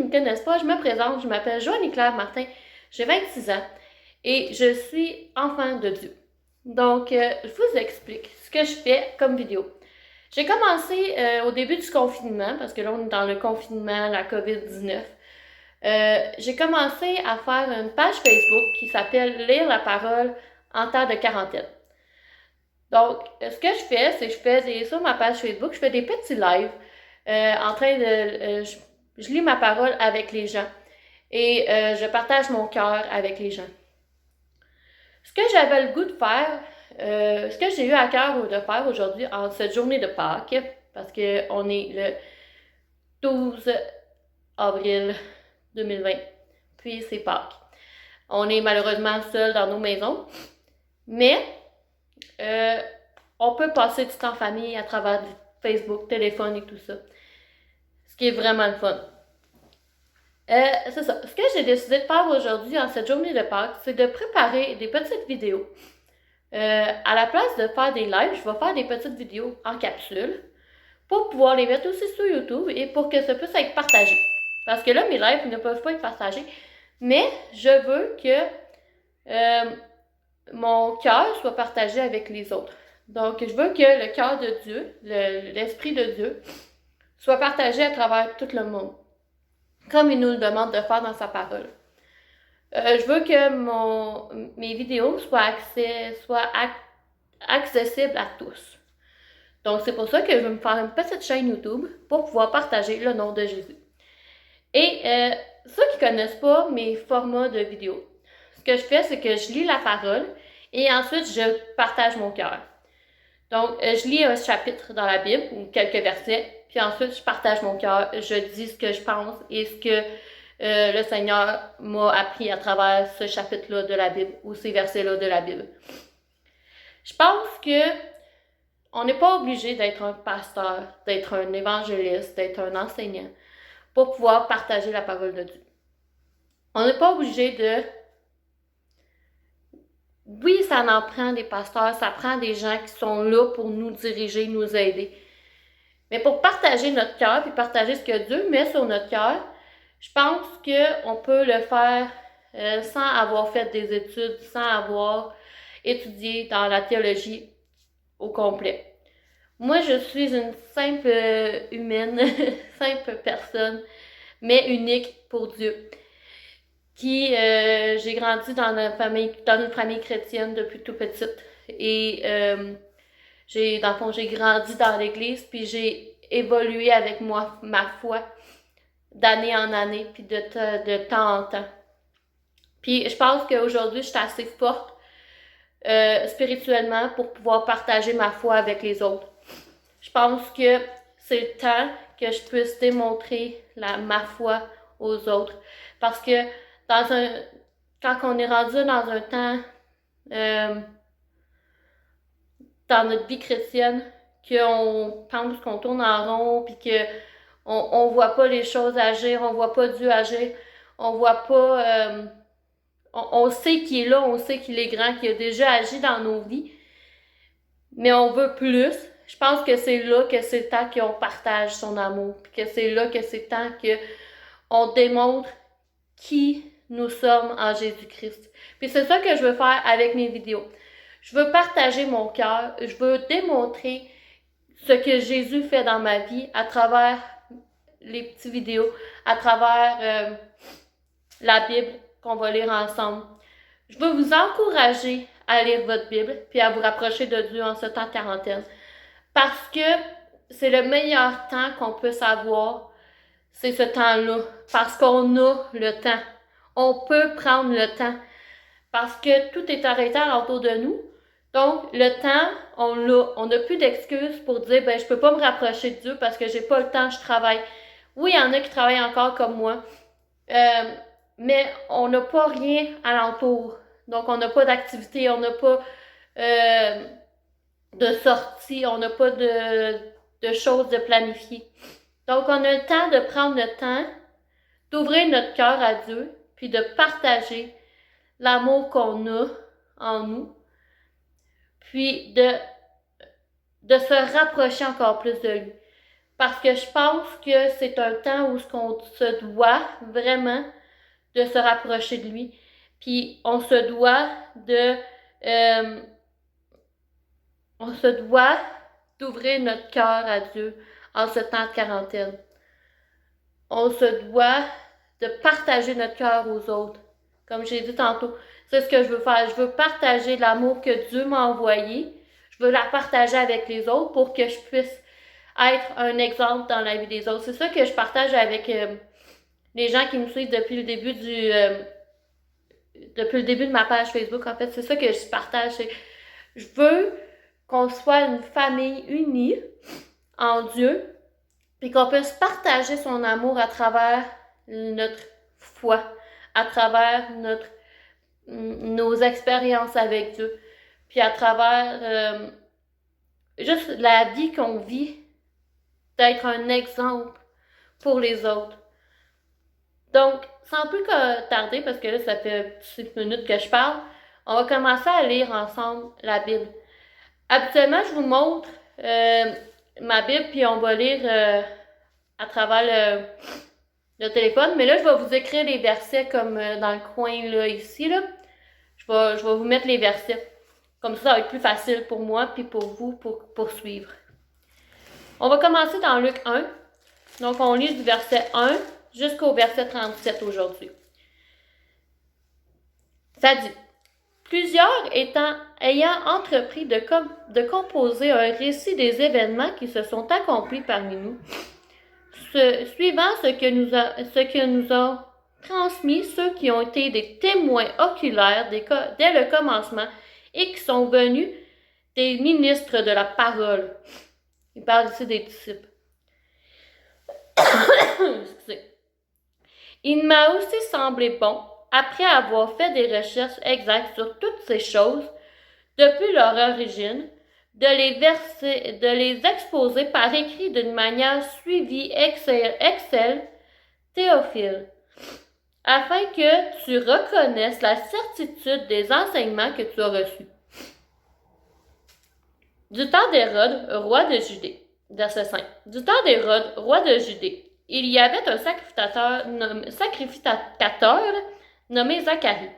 me connaissent pas, je me présente, je m'appelle Joanie-Claire Martin, j'ai 26 ans et je suis enfant de Dieu. Donc, je vous explique ce que je fais comme vidéo. J'ai commencé au début du confinement, parce que là, on est dans le confinement, la COVID-19. J'ai commencé à faire une page Facebook qui s'appelle Lire la parole en temps de quarantaine. Donc, ce que je fais, c'est que je fais sur ma page Facebook, je fais des petits lives en train de... je lis ma parole avec les gens et je partage mon cœur avec les gens. Ce que j'avais le goût de faire, ce que j'ai eu à cœur de faire aujourd'hui en cette journée de Pâques, parce qu'on est le 12 avril 2020, puis c'est Pâques. On est malheureusement seul dans nos maisons, mais on peut passer du temps en famille à travers Facebook, téléphone et tout ça, ce qui est vraiment le fun. C'est ça. Ce que j'ai décidé de faire aujourd'hui en cette journée de Pâques, c'est de préparer des petites vidéos. À la place de faire des lives, je vais faire des petites vidéos en capsule pour pouvoir les mettre aussi sur YouTube et pour que ça puisse être partagé. Parce que là, mes lives ne peuvent pas être partagés, mais je veux que mon cœur soit partagé avec les autres. Donc, je veux que le cœur de Dieu, l'Esprit de Dieu, soit partagé à travers tout le monde, comme il nous le demande de faire dans sa parole. Je veux que mes vidéos soient accessibles à tous. Donc, c'est pour ça que je vais me faire une petite chaîne YouTube pour pouvoir partager le nom de Jésus. Et ceux qui ne connaissent pas mes formats de vidéos, ce que je fais, c'est que je lis la parole et ensuite je partage mon cœur. Donc, je lis un chapitre dans la Bible ou quelques versets, puis ensuite je partage mon cœur, je dis ce que je pense et ce que le Seigneur m'a appris à travers ce chapitre-là de la Bible ou ces versets-là de la Bible. Je pense que on n'est pas obligé d'être un pasteur, d'être un évangéliste, d'être un enseignant pour pouvoir partager la parole de Dieu. On n'est pas obligé de... Oui, ça en prend des pasteurs, ça prend des gens qui sont là pour nous diriger, nous aider. Mais pour partager notre cœur, puis partager ce que Dieu met sur notre cœur, je pense qu'on peut le faire sans avoir fait des études, sans avoir étudié dans la théologie au complet. Moi, je suis une simple humaine, simple personne, mais unique pour Dieu. J'ai grandi dans une famille chrétienne depuis tout petite. Et j'ai grandi dans l'église, puis j'ai évolué avec moi, ma foi, d'année en année, puis de temps en temps. Puis je pense qu'aujourd'hui, je suis assez forte spirituellement pour pouvoir partager ma foi avec les autres. Je pense que c'est le temps que je puisse démontrer ma foi aux autres. Parce que quand on est rendu dans un temps, dans notre vie chrétienne, qu'on pense qu'on tourne en rond, puis qu'on voit pas les choses agir, on voit pas Dieu agir, on voit pas... on sait qu'il est là, on sait qu'il est grand, qu'il a déjà agi dans nos vies, mais on veut plus. Je pense que c'est là que c'est le temps qu'on partage son amour, puis que c'est là que c'est le temps qu'on démontre qui nous sommes en Jésus-Christ. Puis c'est ça que je veux faire avec mes vidéos. Je veux partager mon cœur, je veux démontrer ce que Jésus fait dans ma vie à travers les petites vidéos, à travers la Bible qu'on va lire ensemble. Je veux vous encourager à lire votre Bible puis à vous rapprocher de Dieu en ce temps de quarantaine. Parce que c'est le meilleur temps qu'on puisse avoir, c'est ce temps-là. Parce qu'on a le temps. On peut prendre le temps. Parce que tout est arrêté autour de nous. Donc, le temps, on l'a. On n'a plus d'excuses pour dire, je peux pas me rapprocher de Dieu parce que j'ai pas le temps, je travaille. Oui, il y en a qui travaillent encore comme moi. Mais on n'a pas rien alentour. Donc, on n'a pas d'activité, on n'a pas de sortie, on n'a pas de choses de planifier. Donc, on a le temps de prendre le temps d'ouvrir notre cœur à Dieu, puis de partager l'amour qu'on a en nous, puis de se rapprocher encore plus de lui. parce que je pense que c'est un temps où on se doit vraiment de se rapprocher de lui. Puis euh, on se doit d'ouvrir notre cœur à Dieu en ce temps de quarantaine. On se doit de partager notre cœur aux autres. Comme j'ai dit tantôt, c'est ce que je veux faire. Je veux partager l'amour que Dieu m'a envoyé. Je veux la partager avec les autres pour que je puisse être un exemple dans la vie des autres. C'est ça que je partage avec les gens qui me suivent depuis le début de ma page Facebook. En fait, c'est ça que je partage. Je veux qu'on soit une famille unie en Dieu, puis qu'on puisse partager son amour à travers notre foi, à travers nos expériences avec Dieu, puis à travers juste la vie qu'on vit, d'être un exemple pour les autres. Donc, sans plus tarder, parce que là, ça fait 6 minutes que je parle, on va commencer à lire ensemble la Bible. Habituellement, je vous montre ma Bible, puis on va lire à travers le téléphone, mais là, je vais vous écrire les versets comme dans le coin, là, ici, là. Je vais vous mettre les versets. Comme ça va être plus facile pour moi, puis pour vous, pour poursuivre. On va commencer dans Luc 1. Donc, on lit du verset 1 jusqu'au verset 37 aujourd'hui. Ça dit: plusieurs ayant entrepris de composer un récit des événements qui se sont accomplis parmi nous, suivant ce que nous ont transmis ceux qui ont été des témoins oculaires dès le commencement et qui sont venus des ministres de la parole. Il parle ici des disciples. Il m'a aussi semblé bon, après avoir fait des recherches exactes sur toutes ces choses, depuis leur origine, de les exposer par écrit d'une manière suivie, Excel, Théophile, afin que tu reconnaisses la certitude des enseignements que tu as reçus. Du temps d'Hérode, roi de Judée, verset 5. Du temps d'Hérode, roi de Judée, il y avait un sacrificateur nommé Zacharie,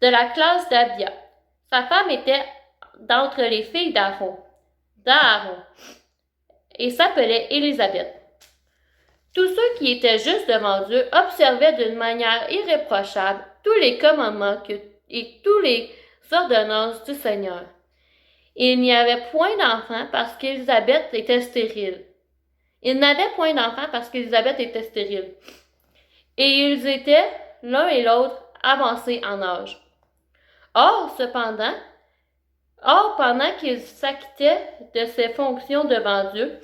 de la classe d'Abia. Sa femme était d'entre les filles d'Aaron, et s'appelait Élisabeth. Tous ceux qui étaient justes devant Dieu observaient d'une manière irréprochable tous les commandements et toutes les ordonnances du Seigneur. Il n'y avait point d'enfants parce qu'Élisabeth était stérile. Ils n'avaient point d'enfants parce qu'Élisabeth était stérile. Et ils étaient, l'un et l'autre, avancés en âge. Or, pendant qu'ils s'acquittaient de ses fonctions devant Dieu,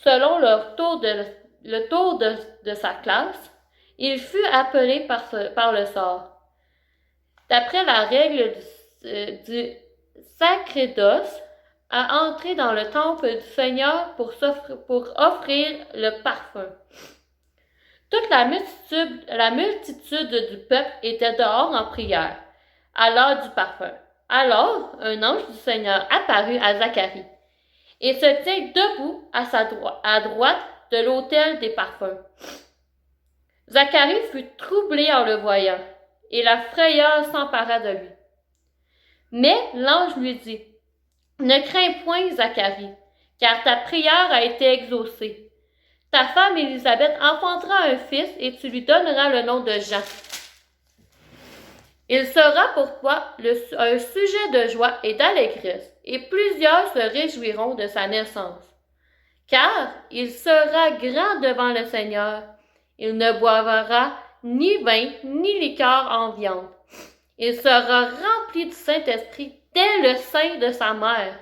selon le tour de sa classe, il fut appelé par le sort. D'après la règle du sacerdoce, à entrer dans le temple du Seigneur pour offrir le parfum. Toute la multitude du peuple était dehors en prière, à l'heure du parfum. Alors, un ange du Seigneur apparut à Zacharie, et se tint debout à droite de l'autel des parfums. Zacharie fut troublé en le voyant, et la frayeur s'empara de lui. Mais l'ange lui dit: ne crains point, Zacharie, car ta prière a été exaucée. Ta femme Élisabeth enfantera un fils et tu lui donneras le nom de Jean. Il sera pour toi un sujet de joie et d'allégresse, et plusieurs se réjouiront de sa naissance. Car il sera grand devant le Seigneur. Il ne boira ni vin ni liqueur en viande. Il sera rempli du Saint-Esprit dès le sein de sa mère.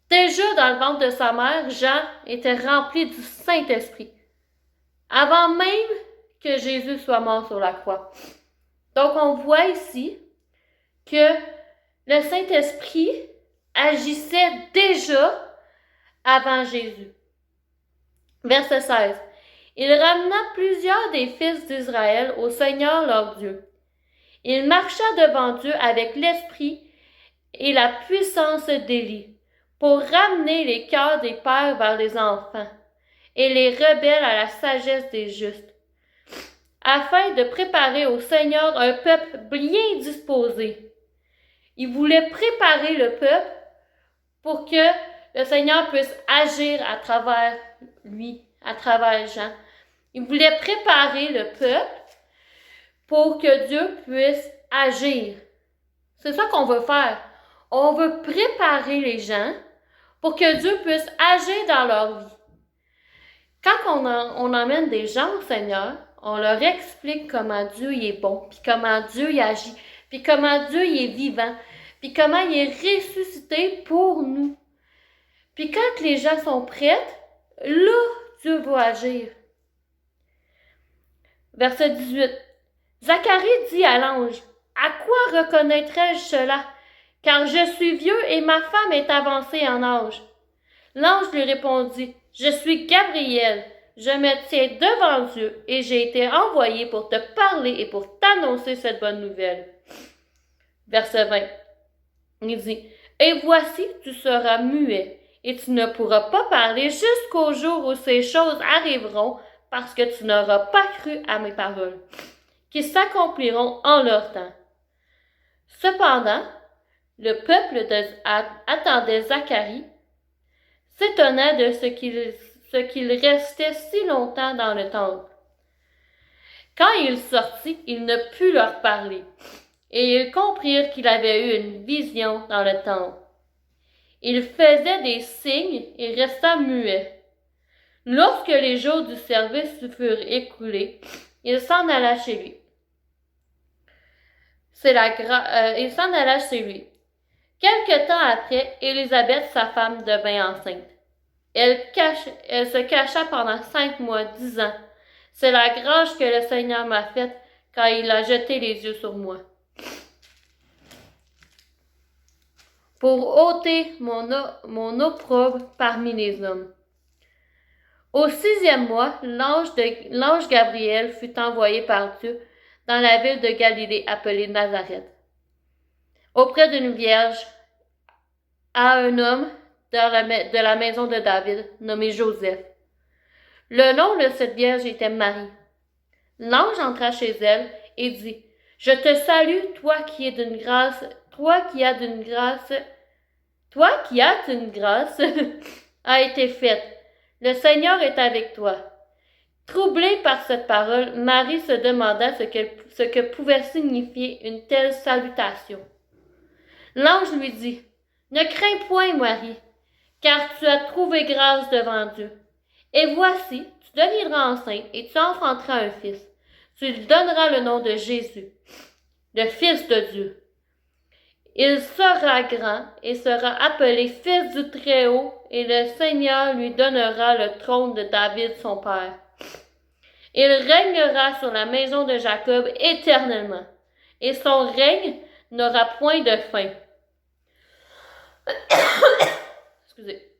Déjà dans le ventre de sa mère, Jean était rempli du Saint-Esprit, avant même que Jésus soit mort sur la croix. Donc on voit ici que le Saint-Esprit agissait déjà avant Jésus. Verset 16. Il ramena plusieurs des fils d'Israël au Seigneur leur Dieu. Il marcha devant Dieu avec l'esprit et la puissance d'Élie, pour ramener les cœurs des pères vers les enfants et les rebelles à la sagesse des justes, afin de préparer au Seigneur un peuple bien disposé. Il voulait préparer le peuple pour que le Seigneur puisse agir à travers lui, à travers Jean. Il voulait préparer le peuple pour que Dieu puisse agir. C'est ça qu'on veut faire. On veut préparer les gens pour que Dieu puisse agir dans leur vie. Quand on emmène des gens au Seigneur, on leur explique comment Dieu il est bon, puis comment Dieu il agit, puis comment Dieu il est vivant, puis comment il est ressuscité pour nous. Puis quand les gens sont prêts, là, Dieu va agir. Verset 18. Zacharie dit à l'ange, « À quoi reconnaîtrai-je cela? Car je suis vieux et ma femme est avancée en âge. » L'ange lui répondit, « Je suis Gabriel, je me tiens devant Dieu et j'ai été envoyé pour te parler et pour t'annoncer cette bonne nouvelle. » Verset 20. Il dit, « Et voici, tu seras muet et tu ne pourras pas parler jusqu'au jour où ces choses arriveront parce que tu n'auras pas cru à mes paroles, qui s'accompliront en leur temps. » Cependant, le peuple attendait Zacharie, s'étonnant de ce qu'il restait si longtemps dans le temple. Quand il sortit, il ne put leur parler, et ils comprirent qu'il avait eu une vision dans le temple. Il faisait des signes et resta muet. Lorsque les jours du service furent écoulés, il s'en alla chez lui. Il s'en alla chez lui. Quelque temps après, Élisabeth, sa femme, devint enceinte. Elle se cacha pendant 5 mois, disant, « C'est la grâce que le Seigneur m'a faite quand il a jeté les yeux sur moi. Pour ôter mon opprobre parmi les hommes. » Au 6e mois, l'ange Gabriel fut envoyé par Dieu dans la ville de Galilée appelée Nazareth, auprès d'une vierge, à un homme de la maison de David, nommé Joseph. Le nom de cette vierge était Marie. L'ange entra chez elle et dit, « Je te salue, toi qui as d'une grâce a été faite. Le Seigneur est avec toi. » Troublée par cette parole, Marie se demanda ce que pouvait signifier une telle salutation. L'ange lui dit, « Ne crains point, Marie, car tu as trouvé grâce devant Dieu. Et voici, tu deviendras enceinte et tu enfanteras un fils. Tu lui donneras le nom de Jésus, le Fils de Dieu. Il sera grand et sera appelé Fils du Très-Haut, et le Seigneur lui donnera le trône de David son père. Il régnera sur la maison de Jacob éternellement, et son règne n'aura point de fin. » Excusez.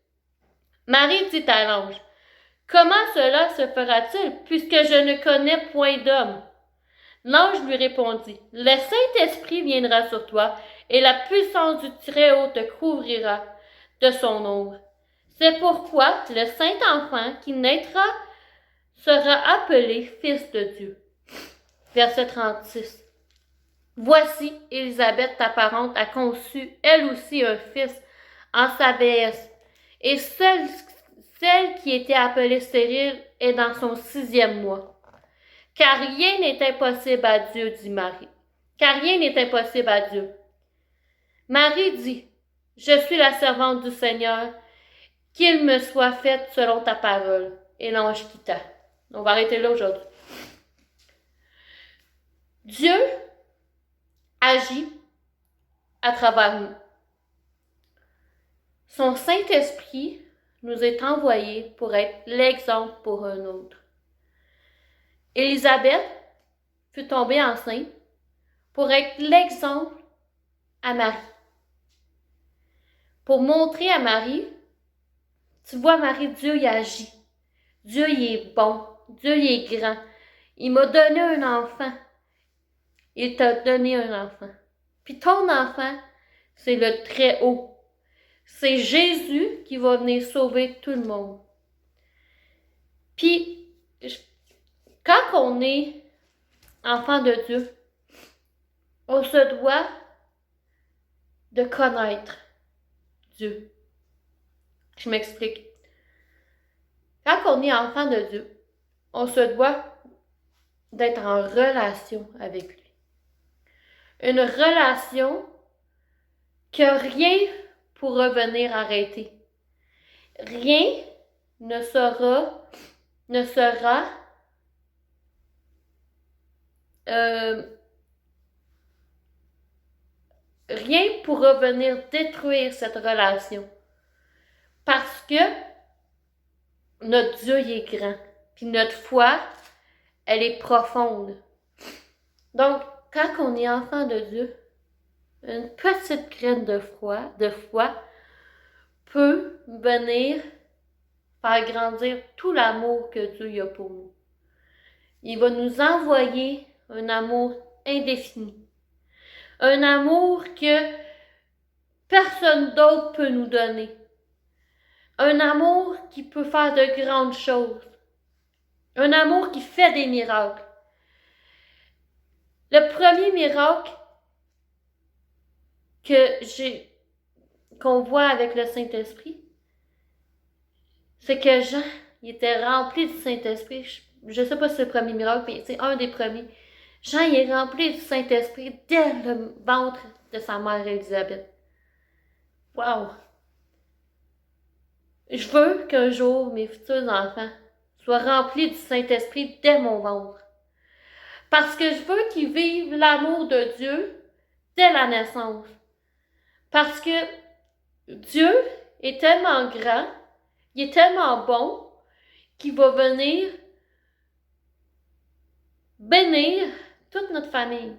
Marie dit à l'ange, « Comment cela se fera-t-il, puisque je ne connais point d'homme? » L'ange lui répondit, « Le Saint-Esprit viendra sur toi, et la puissance du Très-Haut te couvrira de son ombre. C'est pourquoi le Saint-Enfant qui naîtra sera appelé Fils de Dieu. » Verset 36. Voici, Élisabeth, ta parente, a conçu, elle aussi, un fils en sa vieillesse, et celle qui était appelée stérile est dans son 6e mois. Car rien n'est impossible à Dieu, dit Marie. Car rien n'est impossible à Dieu. Marie dit, « Je suis la servante du Seigneur, qu'il me soit fait selon ta parole. » Et l'ange quitta. On va arrêter là aujourd'hui. Dieu agit à travers nous. Son Saint-Esprit nous est envoyé pour être l'exemple pour un autre. Élisabeth fut tombée enceinte pour être l'exemple à Marie. Pour montrer à Marie, tu vois Marie, Dieu y agit. Dieu y est bon. Dieu y est grand. Il m'a donné un enfant. Il t'a donné un enfant. Puis ton enfant, c'est le Très-Haut. C'est Jésus qui va venir sauver tout le monde. Puis, quand on est enfant de Dieu, on se doit de connaître Dieu. Je m'explique. Quand on est enfant de Dieu, on se doit d'être en relation avec lui. Une relation que rien pourra venir arrêter. Rien ne sera rien pourra venir détruire cette relation. Parce que notre Dieu il est grand. Puis notre foi, elle est profonde. Donc, quand on est enfant de Dieu, une petite graine de foi peut venir faire grandir tout l'amour que Dieu a pour nous. Il va nous envoyer un amour indéfini. Un amour que personne d'autre peut nous donner. Un amour qui peut faire de grandes choses. Un amour qui fait des miracles. Le premier miracle qu'on voit avec le Saint-Esprit, c'est que Jean, il était rempli du Saint-Esprit. Je ne sais pas si c'est le premier miracle, mais c'est un des premiers. Jean, il est rempli du Saint-Esprit dès le ventre de sa mère Élisabeth. Wow! Je veux qu'un jour, mes futurs enfants soient remplis du Saint-Esprit dès mon ventre. Parce que je veux qu'ils vivent l'amour de Dieu dès la naissance. Parce que Dieu est tellement grand, il est tellement bon, qu'il va venir bénir toute notre famille,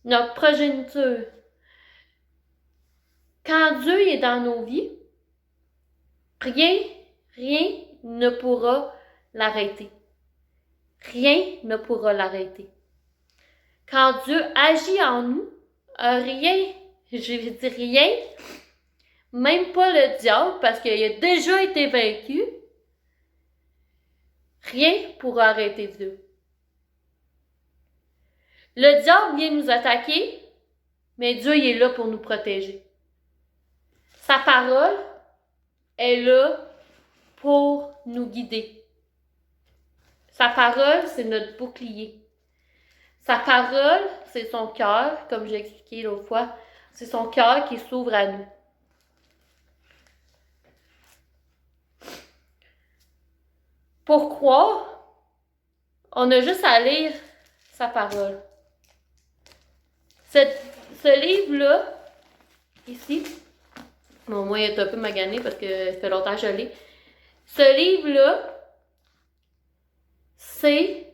notre progéniture. Quand Dieu est dans nos vies, rien ne pourra l'arrêter. Rien ne pourra l'arrêter. Quand Dieu agit en nous, rien, je vais dire rien, même pas le diable, parce qu'il a déjà été vaincu, rien pourra arrêter Dieu. Le diable vient nous attaquer, mais Dieu il est là pour nous protéger. Sa parole est là pour nous guider. Sa parole, c'est notre bouclier. Sa parole, c'est son cœur, comme j'ai expliqué l'autre fois, c'est son cœur qui s'ouvre à nous. Pour croire, on a juste à lire sa parole. Ce livre-là, ici, bon, moi, il est un peu magané parce que ça fait longtemps que je l'ai. Ce livre-là, c'est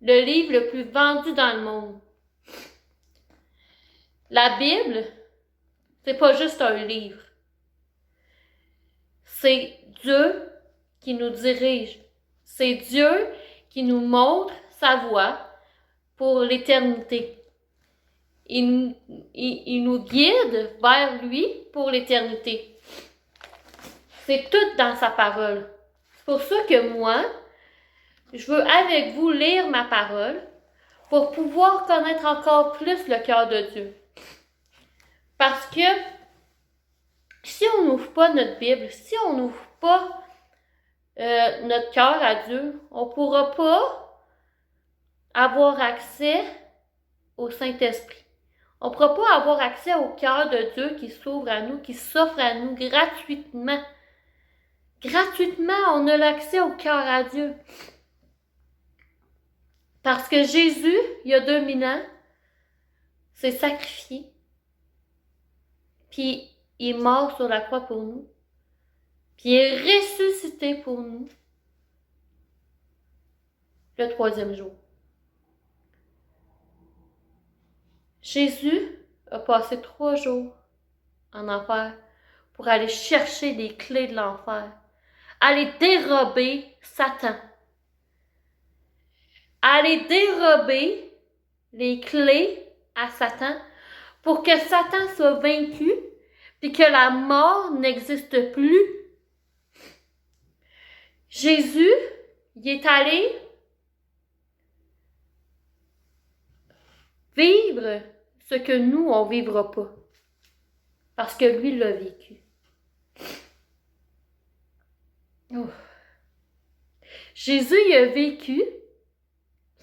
le livre le plus vendu dans le monde. La Bible, c'est pas juste un livre. C'est Dieu qui nous dirige. C'est Dieu qui nous montre sa voie pour l'éternité. Il nous guide vers lui pour l'éternité. C'est tout dans sa parole. C'est pour ça que moi, je veux avec vous lire ma parole pour pouvoir connaître encore plus le cœur de Dieu. Parce que si on n'ouvre pas notre Bible, si on n'ouvre pas notre cœur à Dieu, on ne pourra pas avoir accès au Saint-Esprit. On ne pourra pas avoir accès au cœur de Dieu qui s'ouvre à nous, qui s'offre à nous gratuitement. Gratuitement, on a l'accès au cœur à Dieu. Parce que Jésus, il y a 2000 ans, s'est sacrifié. Puis il est mort sur la croix pour nous. Puis il est ressuscité pour nous le 3e jour. Jésus a passé 3 jours en enfer pour aller chercher les clés de l'enfer, aller dérober Satan, aller dérober les clés à Satan pour que Satan soit vaincu, puis que la mort n'existe plus. Jésus, il est allé vivre ce que nous, on ne vivra pas. Parce que lui l'a vécu. Oh. Jésus, il a vécu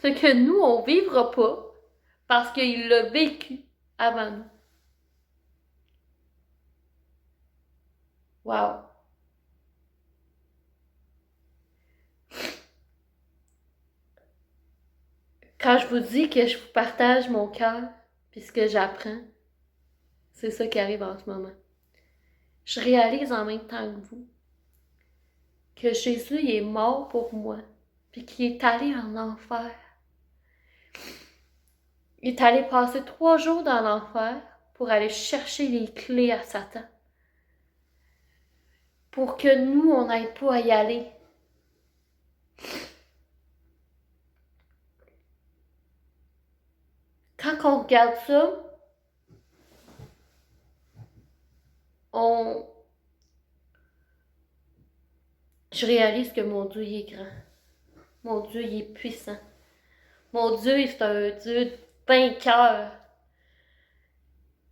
ce que nous, on ne vivra pas. Parce qu'il l'a vécu avant nous. Wow! Quand je vous dis que je vous partage mon cœur, puis ce que j'apprends, c'est ça qui arrive en ce moment. Je réalise en même temps que vous que Jésus il est mort pour moi, puis qu'il est allé en enfer. Il est allé passer 3 jours dans l'enfer pour aller chercher les clés à Satan. Pour que nous, on n'aille pas à y aller. Quand on regarde ça, je réalise que mon Dieu, il est grand. Mon Dieu, il est puissant. Mon Dieu, c'est un Dieu vainqueur.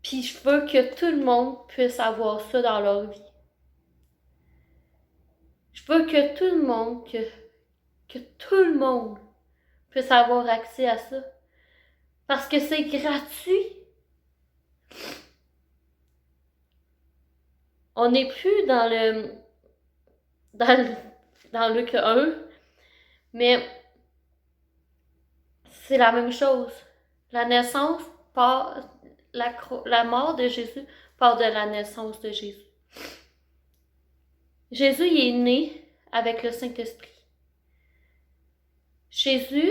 Puis je veux que tout le monde puisse avoir ça dans leur vie. Je veux que tout le monde, que tout le monde puisse avoir accès à ça. Parce que c'est gratuit. On n'est plus dans Luc 1, mais c'est la même chose. La naissance part, la mort de Jésus part de la naissance de Jésus. Jésus il est né avec le Saint-Esprit. Jésus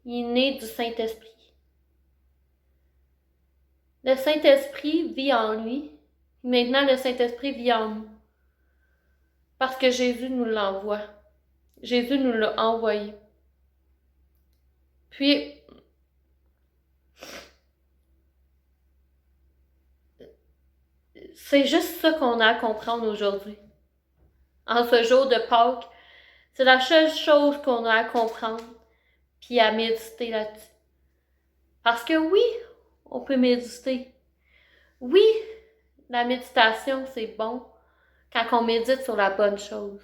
il est né du Saint-Esprit. Le Saint-Esprit vit en lui. Maintenant, le Saint-Esprit vit en nous. Parce que Jésus nous l'envoie. Jésus nous l'a envoyé. Puis, c'est juste ça qu'on a à comprendre aujourd'hui. En ce jour de Pâques, c'est la seule chose qu'on a à comprendre, puis à méditer là-dessus. Parce que oui, on peut méditer. Oui, la méditation, c'est bon quand on médite sur la bonne chose.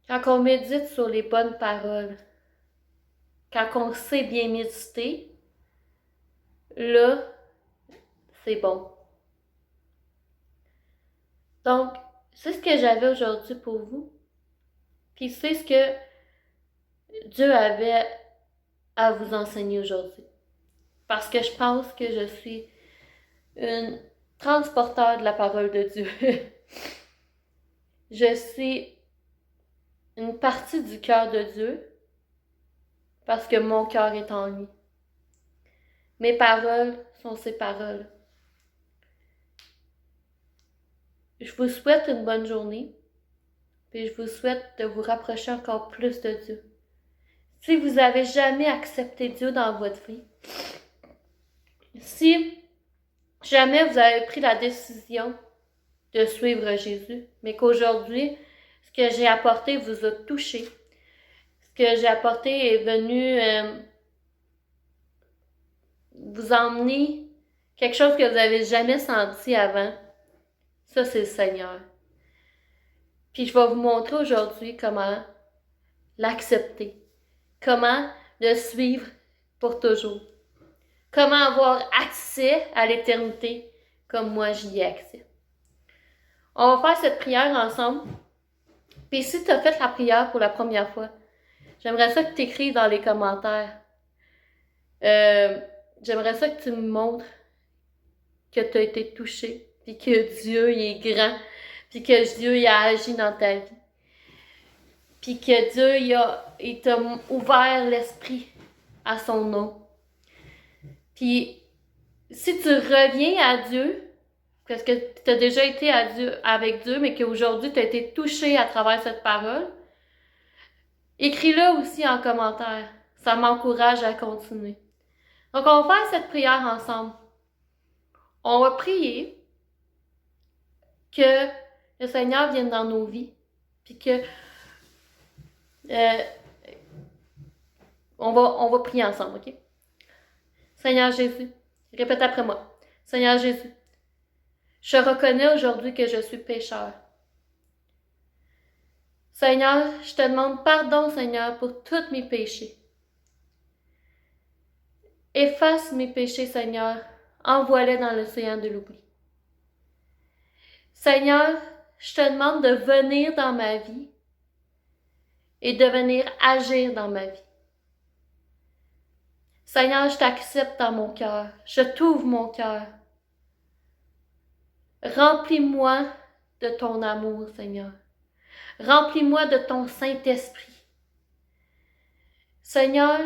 Quand on médite sur les bonnes paroles. Quand on sait bien méditer, là, c'est bon. Donc, c'est ce que j'avais aujourd'hui pour vous. Puis c'est ce que Dieu avait à vous enseigner aujourd'hui. Parce que je pense que je suis une transporteur de la parole de Dieu. Je suis une partie du cœur de Dieu parce que mon cœur est en lui. Mes paroles sont ses paroles. Je vous souhaite une bonne journée, puis je vous souhaite de vous rapprocher encore plus de Dieu. Si vous n'avez jamais accepté Dieu dans votre vie, si jamais vous avez pris la décision de suivre Jésus, mais qu'aujourd'hui, ce que j'ai apporté vous a touché, ce que j'ai apporté est venu vous emmener quelque chose que vous n'avez jamais senti avant, ça c'est le Seigneur. Puis je vais vous montrer aujourd'hui comment l'accepter, comment le suivre pour toujours, comment avoir accès à l'éternité comme moi j'y ai accès. On va faire cette prière ensemble. Puis si tu as fait la prière pour la première fois, j'aimerais ça que tu écrives dans les commentaires. J'aimerais ça que tu me montres que tu as été touché, puis que Dieu il est grand, puis que Dieu il a agi dans ta vie. Puis que Dieu il t'a ouvert l'esprit à son nom. Puis si tu reviens à Dieu, parce que tu as déjà été avec Dieu, mais qu'aujourd'hui tu as été touché à travers cette parole, écris-le aussi en commentaire. Ça m'encourage à continuer. Donc on va faire cette prière ensemble. On va prier, que le Seigneur vienne dans nos vies, puis que on va prier ensemble, ok? Seigneur Jésus, répète après moi. Seigneur Jésus, je reconnais aujourd'hui que je suis pécheur. Seigneur, je te demande pardon, Seigneur, pour tous mes péchés. Efface mes péchés, Seigneur. Envoie-les dans l'océan de l'oubli. Seigneur, je te demande de venir dans ma vie et de venir agir dans ma vie. Seigneur, je t'accepte dans mon cœur. Je t'ouvre mon cœur. Remplis-moi de ton amour, Seigneur. Remplis-moi de ton Saint-Esprit. Seigneur,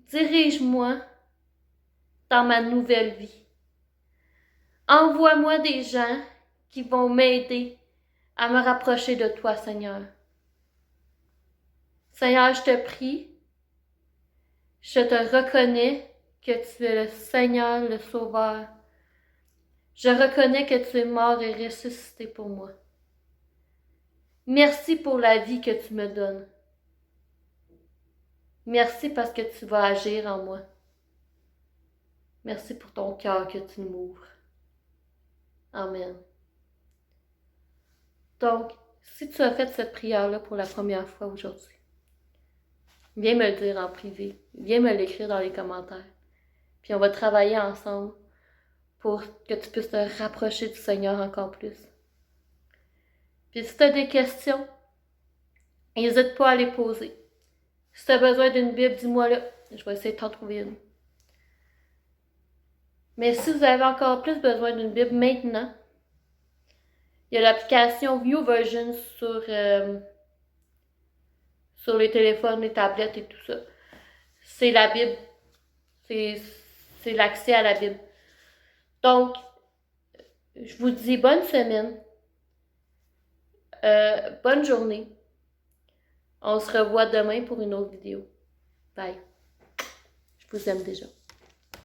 dirige-moi dans ma nouvelle vie. Envoie-moi des gens qui vont m'aider à me rapprocher de toi, Seigneur. Seigneur, je te prie, je te reconnais que tu es le Seigneur, le Sauveur. Je reconnais que tu es mort et ressuscité pour moi. Merci pour la vie que tu me donnes. Merci parce que tu vas agir en moi. Merci pour ton cœur que tu m'ouvres. Amen. Donc, si tu as fait cette prière-là pour la première fois aujourd'hui, viens me le dire en privé. Viens me l'écrire dans les commentaires. Puis on va travailler ensemble pour que tu puisses te rapprocher du Seigneur encore plus. Puis si tu as des questions, n'hésite pas à les poser. Si tu as besoin d'une Bible, dis-moi là. Je vais essayer de t'en trouver une. Mais si vous avez encore plus besoin d'une Bible maintenant, il y a l'application YouVersion sur les téléphones, les tablettes et tout ça. C'est la Bible. C'est l'accès à la Bible. Donc, je vous dis bonne semaine. Bonne journée. On se revoit demain pour une autre vidéo. Bye. Je vous aime déjà.